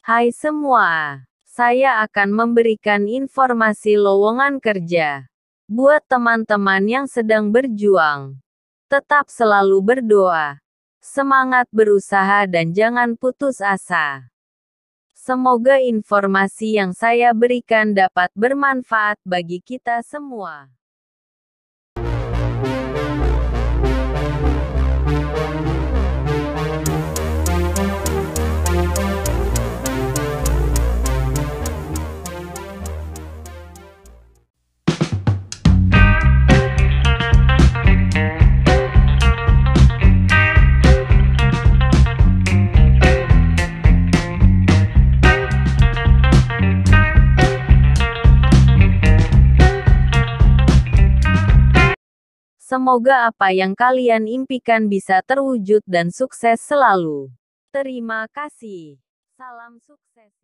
Hai semua, saya akan memberikan informasi lowongan kerja buat teman-teman yang sedang berjuang. Tetap selalu berdoa, semangat berusaha dan jangan putus asa. Semoga informasi yang saya berikan dapat bermanfaat bagi kita semua. Semoga apa yang kalian impikan bisa terwujud dan sukses selalu. Terima kasih. Salam sukses.